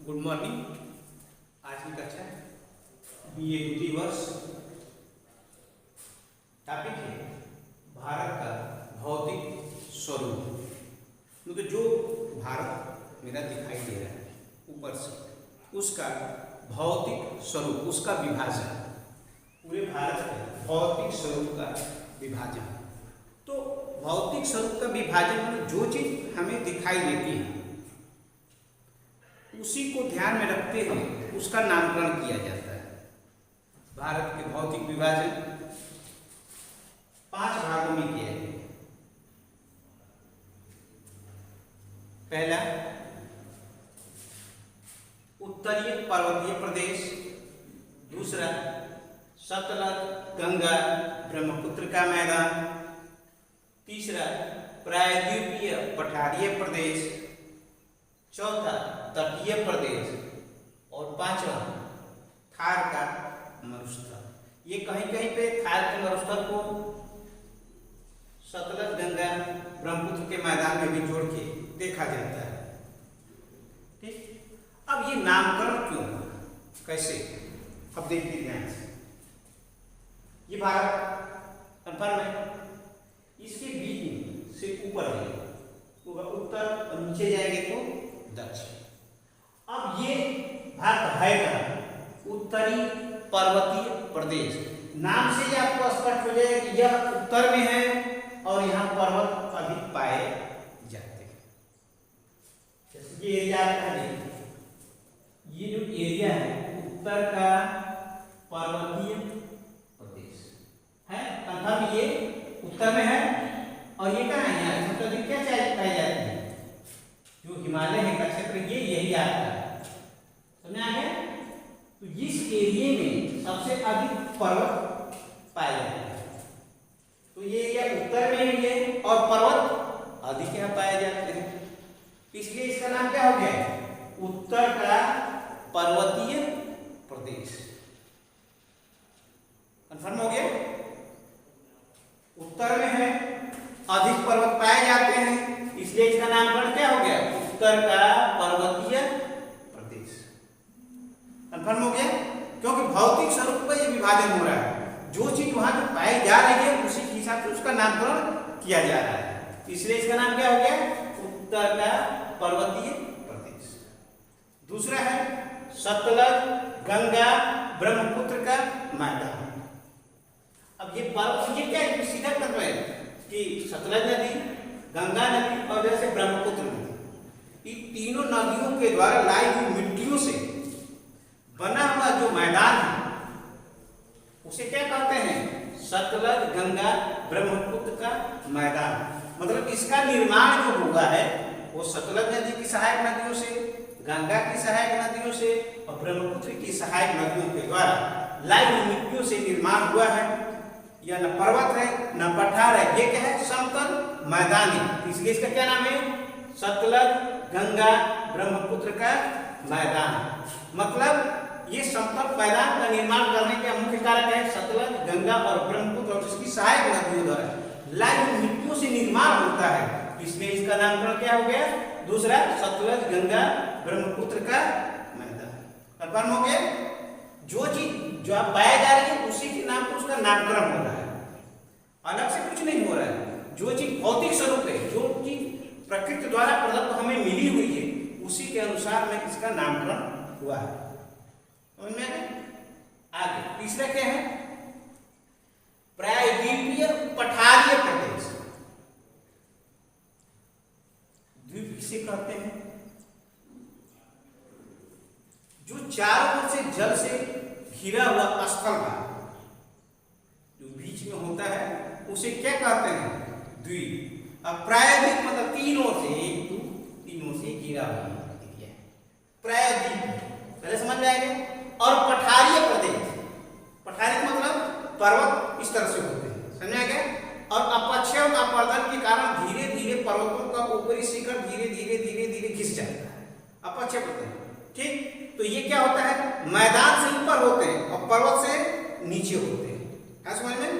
Good morning. आज की कक्षा BA द्वितीय वर्ष, टॉपिक है भारत का भौतिक स्वरूप। मतलब जो भारत मेरा दिखाई दे रहा है ऊपर से, उसका भौतिक स्वरूप, उसका विभाजन, पूरे भारत के भौतिक स्वरूप का विभाजन। तो भौतिक स्वरूप का विभाजन में जो चीज हमें दिखाई देती है उसी को ध्यान में रखते हुए उसका नामकरण किया जाता है। भारत के भौतिक विभाजन 5 भागों में किया है। पहला, उत्तरीय पर्वतीय प्रदेश। दूसरा, सतलज गंगा ब्रह्मपुत्र का मैदान। तीसरा, प्रायद्वीपीय पठारीय प्रदेश। चौथा, तटीय प्रदेश। और पांचवा, थार का मरुस्थल। ये कहीं कहीं पे थार के मरुस्थल को सतलज गंगा ब्रह्मपुत्र के मैदान में भी जोड़ के देखा जाता है। ठीक, अब ये नामकरण क्यों हुआ, कैसे, अब देखिए ध्यान से। ये भारत कन्फर्म है, इसके बीच से ऊपर उत्तर और नीचे जाएंगे तो दक्षिण। अब ये भारत है का उत्तरी पर्वतीय प्रदेश। नाम से ही आपको स्पष्ट हो जाएगा कि यह उत्तर में है और यहाँ पर्वत अधिक पाए जाते हैं। जैसे ये एरिया आपका है, ये जो एरिया है उत्तर का पर्वतीय प्रदेश है, कंफर्म ये उत्तर में है। और ये कहाँ है, यहाँ मतलब क्या पाई जाती है, जो हिमालय है का क्षेत्र, ये यही आता है। समझ आ गया? तो इस एरिया में सबसे अधिक पर्वत पाए जाते हैं। तो ये एरिया उत्तर में ही है और पर्वत अधिक यहाँ पाए जाते हैं, इसलिए इसका नाम क्या हो गया, उत्तर का पर्वतीय प्रदेश। कंफर्म हो गया? उत्तर में है, अधिक पर्वत पाए जाते हैं, इसलिए इसका नामकरण क्या हो गया, उत्तर का पर्वतीय प्रदेश। कंफर्म हो गया? क्योंकि भौतिक स्वरूप का ये विभाजन हो रहा है, जो चीज वहां जो पाई जा रही है उसी के हिसाब से उसका नामकरण किया जा रहा है, इसलिए इसका नाम क्या हो गया, उत्तर का पर्वतीय प्रदेश। दूसरा है सतलज गंगा ब्रह्मपुत्र का मैदान। अब ये पर्वत, ये क्या है, सीधा तत्व है कि सतलज नदी, गंगा नदी और जैसे ब्रह्मपुत्र नदी, इन तीनों नदियों के द्वारा लाई हुई मिट्टियों से बना हुआ जो मैदान है उसे क्या कहते हैं, सतलज गंगा ब्रह्मपुत्र का मैदान। मतलब इसका निर्माण जो हुआ है वो सतलज नदी की सहायक नदियों से, गंगा की सहायक नदियों से और ब्रह्मपुत्र की सहायक नदियों के द्वारा लाई हुई मिट्टियों से निर्माण हुआ है। यह न पर्वत है न पठार है, ये क्या है, समतल मैदान है, इसलिए इसका क्या नाम है, सतलज गंगा ब्रह्मपुत्र का मैदान। मतलब ये समतल मैदान का निर्माण करने का मुख्य कारक है सतलज गंगा और ब्रह्मपुत्र और इसकी सहायक नदियों द्वारा लाई हुई मिट्टियों से निर्माण होता है, इसलिए इसका नामकरण क्या हो गया, दूसरा सतलज गंगा ब्रह्मपुत्र का मैदान। कंफर्म हो गया? जो चीज जो आप पाया जा रही है उसी के नाम पर उसका नामकरण हो रहा है, अलग से कुछ नहीं हो रहा है। जो चीज भौतिक स्वरूप है, जो चीज प्रकृति द्वारा प्रदत्त हमें मिली हुई है, उसी के अनुसार में इसका नामकरण हुआ है। समझ में आगे तीसरा क्या है, प्रायद्वीपीय पठारीय प्रदेश। द्वीप किसे कहते हैं, जो चारों ओर से जल से घिरा हुआ स्थल भाग जो बीच में होता है उसे क्या कहते हैं, द्वीप। अब प्रायद्वीप मतलब तीनों से, तीनों से घिरा हुआ एरिया, प्रायद्वीप, पहले समझ में आएगा। और पठारीय प्रदेश, पठारी मतलब पर्वत इस तरह से होते हैं, समझ में गया। और अपक्षय का अपवर्तन के कारण धीरे धीरे पर्वतों का ऊपरी शिखर धीरे धीरे धीरे धीरे घिस जाता है, अपक्षय प्रदेश। ठीक, तो ये क्या होता है, मैदान से ऊपर होते हैं और पर्वत से नीचे होते हैं, है समझ में।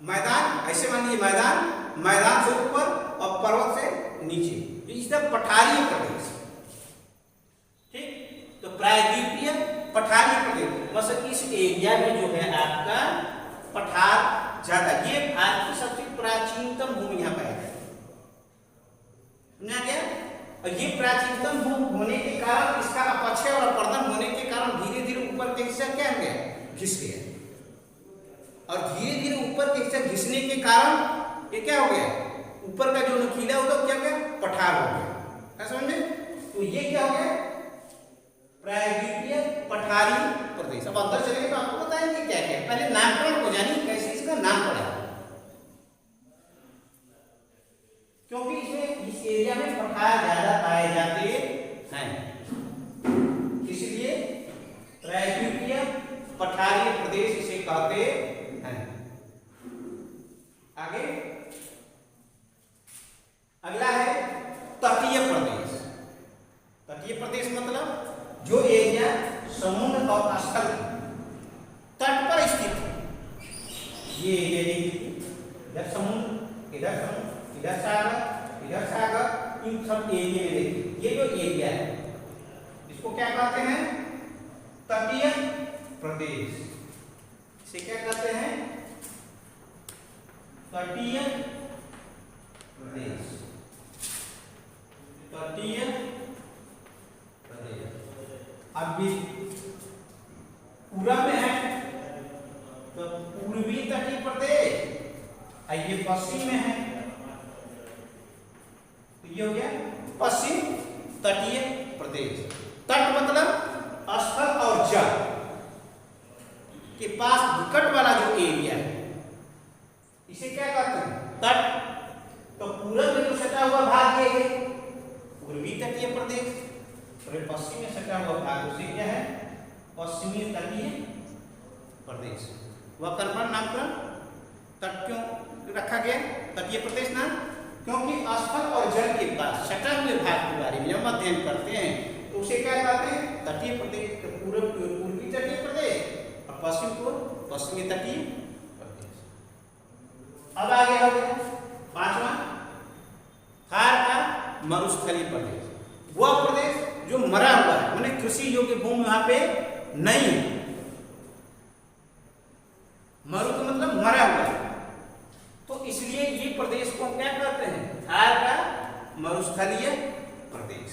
मैदान ऐसे मान लीजिए, मैदान से ऊपर और पर्वत से नीचे, इस पठारीय प्रदेश। ठीक, बस इस एरिया में जो है आपका पठार ज्यादा। ये भारत की सबसे प्राचीनतम भूमि यहाँ पाई जाती है, समझा गया। और ये प्राचीनतम भूमि होने के कारण, इसका अपक्षय और अपर्दन होने के कारण धीरे धीरे ऊपर के हिस्सा क्या हो गया, घिस गया। और धीरे धीरे ऊपर के हिस्सा घिसने के कारण ये क्या हो गया, ऊपर का जो नुकीला होगा क्या हो गया, पठार हो गया। समझ में? तो ये क्या हो गया, प्रायद्वीपीय पठारी प्रदेश। अब अंदर चलेंगे तो आपको बताएंगे क्या क्या। पहले नामकरण को जानिए, कैसे इसका नाम पड़ा, क्योंकि इसमें इस एरिया में पठार ज्यादा पाए जाते हैं, इसलिए प्रायद्वीपीय पठारी प्रदेश इसे कहते हैं। आगे अगला है तटीय प्रदेश। तटीय प्रदेश मतलब जो एरिया समुद्र और स्थल तट पर स्थित है। ये एरिया इधर समुद्र, इधर समुद्र, इधर सागर, इधर सागर, इन सब एरिया में देखिए। ये जो एरिया है इसको क्या कहते हैं, तटीय प्रदेश। इसे क्या कहते हैं, तटीय प्रदेश। तटीय प्रदेश। अब भी पूरब में है तो पूर्वी तटीय प्रदेश, ये पश्चिम में है तो ये हो गया पश्चिम तटीय प्रदेश। तट मतलब स्थल और जल के पास निकट वाला जो एरिया है इसे क्या कहते हैं, तट। तो पूरब में जो सटा हुआ भाग ये है पूर्वी तटीय प्रदेश, और पश्चिम में सटा हुआ भाग उसे क्या है, पश्चिमी तटीय प्रदेश। वह कन्फर्म नामकरण तट क्यों रखा गया, तटीय प्रदेश नाम, क्योंकि स्थल और जल के पास सटा हुए भाग के बारे में जब अध्ययन करते हैं तो उसे क्या कहते हैं, तटीय प्रदेश। पूर्वी तटीय प्रदेश और पश्चिम को पश्चिमी तटीय प्रदेश। अब आगे हो गया पांचवा, थार का मरुस्थलीय प्रदेश। वह प्रदेश जो मरा हुआ है, माने कृषि योग्य भूमि वहां पे नहीं है। मरु का मतलब मरा हुआ है, तो इसलिए ये प्रदेश को क्या कहते हैं, थार का मरुस्थलीय प्रदेश।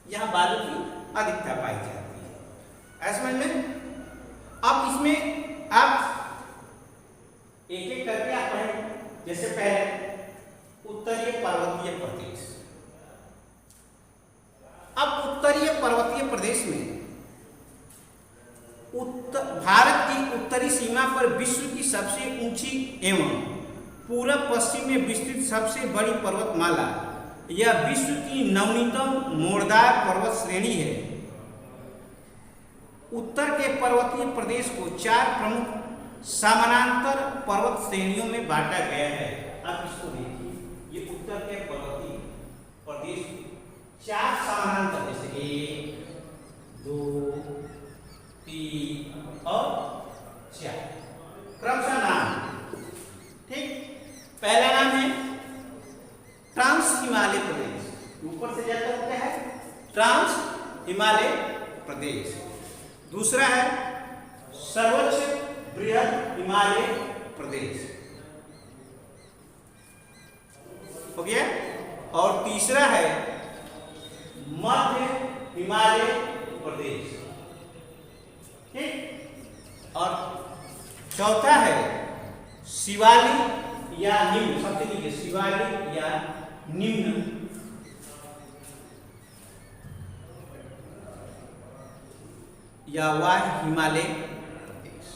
यहाँ बालू की अधिकता पाई जाती है, ऐसा समझ में। अब इसमें आप एक एक करके आप पढ़ें। जैसे पहले उत्तरीय पर्वतीय प्रदेश। अब उत्तरीय पर्वतीय प्रदेश में भारत की उत्तरी सीमा पर विश्व की सबसे ऊंची एवं पूरब पश्चिम में विस्तृत सबसे बड़ी पर्वतमाला, यह विश्व की नवनीतम मोड़दार पर्वत श्रेणी है। उत्तर के पर्वतीय प्रदेश को 4 प्रमुख समानांतर पर्वत श्रेणियों में बांटा गया है। अब इसको देखिए, ये उत्तर के पर्वतीय प्रदेश 4 समानांतर, जैसे 1, 2, 3 और 4 क्रमशः नाम। ठीक, पहला नाम है ट्रांस हिमालय प्रदेश, ऊपर से जाता है क्या है, ट्रांस हिमालय प्रदेश। दूसरा है सर्वोच्च बृहद हिमालय प्रदेश, हो गया। और तीसरा है मध्य हिमालय प्रदेश, ठीक। और चौथा है शिवालिक या निम्न, सबसे नीचे शिवालिक या निम्न या वाह हिमालय प्रदेश।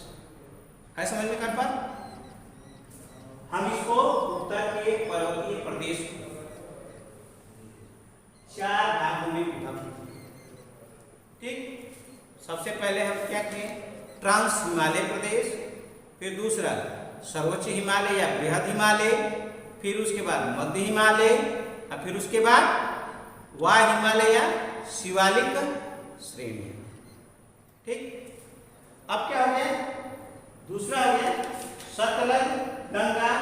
है समझ में कर पर? हम इसको उत्तर के पर्वतीय प्रदेश को 4 भागों में विभाजित, ठीक। सबसे पहले हम क्या किए, ट्रांस हिमालय प्रदेश, फिर दूसरा सर्वोच्च हिमालय या बृहद हिमालय, फिर उसके बाद मध्य हिमालय, और फिर उसके बाद वाह हिमालय या शिवालिक श्रेणी, ठीक। अब क्या हो गया, दूसरा हो गया सतलज गंगा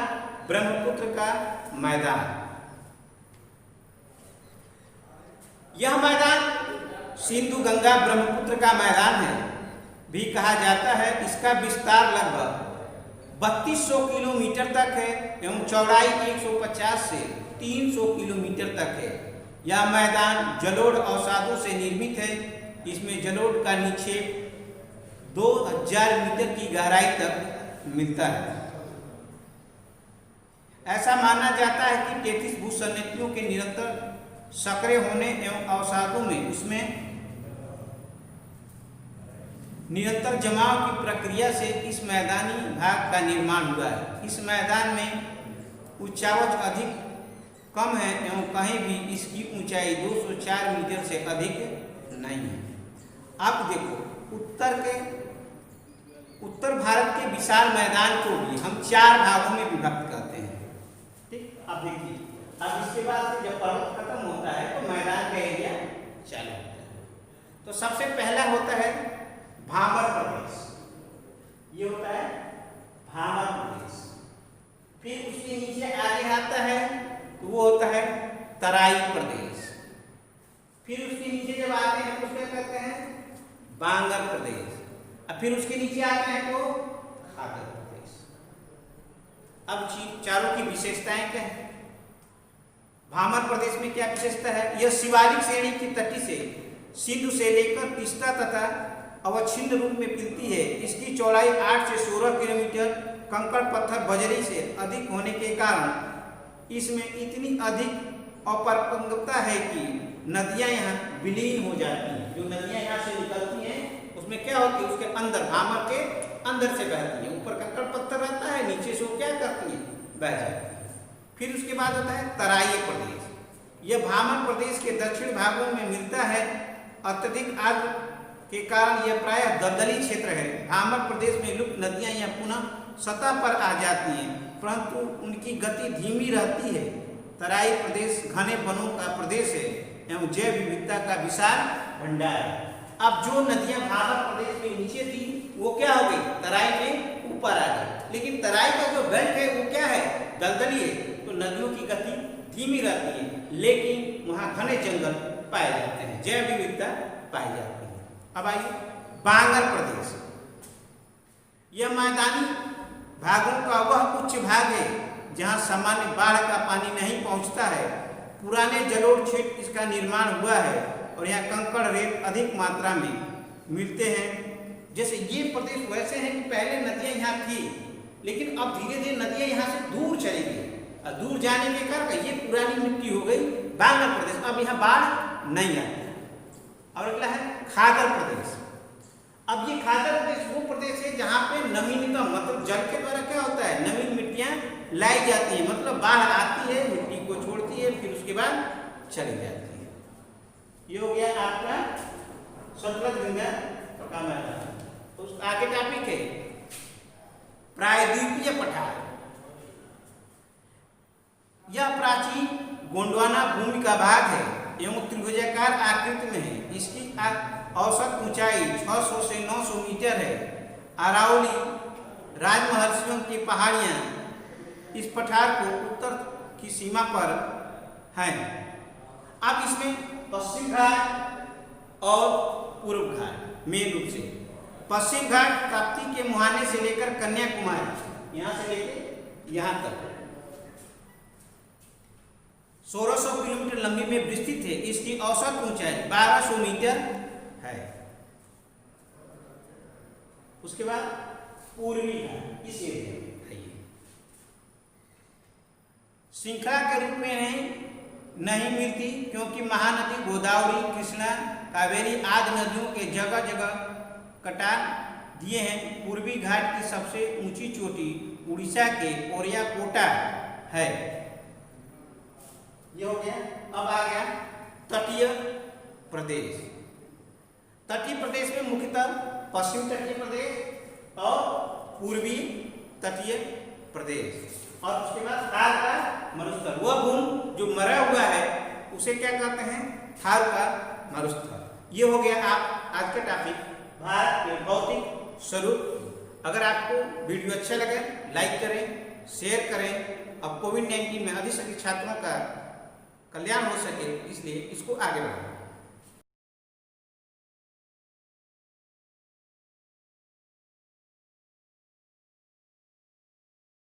ब्रह्मपुत्र का मैदान। यह मैदान सिंधु गंगा ब्रह्मपुत्र का मैदान है, भी कहा जाता है। इसका विस्तार लगभग 3200 किलोमीटर तक है एवं चौड़ाई 150 से 300 किलोमीटर तक है। यह मैदान जलोढ़ अवसादों से निर्मित है। इसमें जलोढ़ का निक्षेप 2000 मीटर की गहराई तक मिलता है। ऐसा माना जाता है कि 33 भूसंरचनाओं के निरंतर सक्रिय होने एवं अवसादों में उसमें निरंतर जमाव की प्रक्रिया से इस मैदानी भाग का निर्माण हुआ है। इस मैदान में उच्चावच अधिक कम है एवं कहीं भी इसकी ऊंचाई 204 मीटर से अधिक नहीं है। अब देखो उत्तर भारत के विशाल मैदान को भी हम 4 भागों में विभक्त करते हैं। ठीक, अब देखिए, अब इसके बाद जब पर्वत खत्म होता है तो मैदान का एरिया चालू होता है। तो सबसे पहला होता है भाबर प्रदेश, ये होता है भाबर प्रदेश। फिर उसके नीचे आगे आता है तो वो होता है तराई प्रदेश। फिर उसके नीचे जब आते हैं तो क्या कहते हैं, बांगर प्रदेश। अब फिर उसके नीचे आते हैं तो खागर प्रदेश। अब चारों की विशेषताएं क्या है? भाबर प्रदेश में क्या विशेषता है? यह शिवालिक श्रेणी की तटी से सिंधु से लेकर तीस्ता तथा अवच्छिन्न रूप में मिलती है। इसकी चौड़ाई 8 से 16 किलोमीटर कंकड़ पत्थर बजरी से अधिक होने के कारण इसमें इतनी अधिक अपरंपता है कि नदियां यहाँ विलीन हो जाती हैं। जो नदियां यहाँ से निकलती हैं उसमें क्या होती है, उसके अंदर भाबर के अंदर से बहती है। ऊपर कंकड़ पत्थर रहता है, नीचे से वो क्या करती है, बह जाती है। फिर उसके बाद होता है तराई प्रदेश। यह भाबर प्रदेश के दक्षिण भागों में मिलता है। अत्यधिक आर्द्र के कारण यह प्राय दलदली क्षेत्र है। भाबर प्रदेश में लुप्त नदियां यहाँ पुनः सतह पर आ जाती हैं, परंतु उनकी गति धीमी रहती है। तराई प्रदेश घने वनों का प्रदेश है एवं जैव विविधता का विशाल भंडार है। अब जो नदियां भाबर प्रदेश में नीचे थी वो क्या हो गई, तराई में ऊपर आ गई। लेकिन तराई का जो बेल्ट है वो क्या है, दलदली है, तो नदियों की गति धीमी रहती है, लेकिन वहाँ घने जंगल पाए जाते हैं, जैव विविधता पाई जाती है। अब आइए बांगर प्रदेश। यह मैदानी भागों का वह उच्च भाग है जहाँ सामान्य बाढ़ का पानी नहीं पहुँचता है। पुराने जलोढ़ क्षेत्र इसका निर्माण हुआ है और यहाँ कंकड़ रेत अधिक मात्रा में मिलते हैं। जैसे ये प्रदेश वैसे हैं कि पहले नदियाँ यहाँ थी, लेकिन अब धीरे धीरे नदियाँ यहाँ से दूर चली गई और दूर जाने के कारण ये पुरानी मिट्टी हो गई बांगर प्रदेश। अब यहाँ बाढ़ नहीं आती। और अगला है खागर प्रदेश। अब ये खागर प्रदेश वो प्रदेश है जहाँ पे नवीनतम मतलब जल के द्वारा क्या होता है, नवीन मिट्टियाँ लाई जाती है। मतलब बाढ़ आती है, मिट्टी को छोड़ती है, फिर उसके बाद चली जाती है। ये हो गया आपका सतलज गंगा का मैदान। तो उसका आगे टॉपिक है प्रायद्वीपीय पठार। यह प्राचीन गोंडवाना भूमि का भाग है एवं त्रिभुजाकार आकृति में है। इसकी औसत ऊंचाई 600 से 900 मीटर है। अरावली राजमहर्षियों की पहाड़ियां इस पठार को उत्तर की सीमा पर हैं। अब इसमें पश्चिम घाट और पूर्व घाट मेन रूप से। पश्चिम घाट ताप्ती के मुहाने से लेकर कन्याकुमारी, यहाँ से लेकर यहाँ तक 1600 किलोमीटर लंबी में विस्तृत है। इसकी औसत ऊंचाई 1200 मीटर है। उसके बाद पूर्वी घाट इस एरिया में श्रृंखला के रूप में नहीं मिलती, क्योंकि महानदी गोदावरी, कृष्णा, कावेरी आदि नदियों के जगह जगह कटा दिए हैं। पूर्वी घाट की सबसे ऊंची चोटी उड़ीसा के ओरियाकोटा है। ये हो गया। अब आ गया तटीय प्रदेश। तटीय प्रदेश में मुख्यतः पश्चिम तटीय प्रदेश और पूर्वी तटीय प्रदेश, और उसके बाद थार का मरुस्थल। वह भूमि जो मरा हुआ है उसे क्या कहते हैं, थार का मरुस्थल। ये हो गया आप आज का टॉपिक भारत के भौतिक स्वरूप। अगर आपको वीडियो अच्छा लगे लाइक करें, शेयर करें। अब कोविड-19 में अधिक से अधिक छात्रों का कल्याण हो सके, इसलिए इसको आगे बढ़ाएं।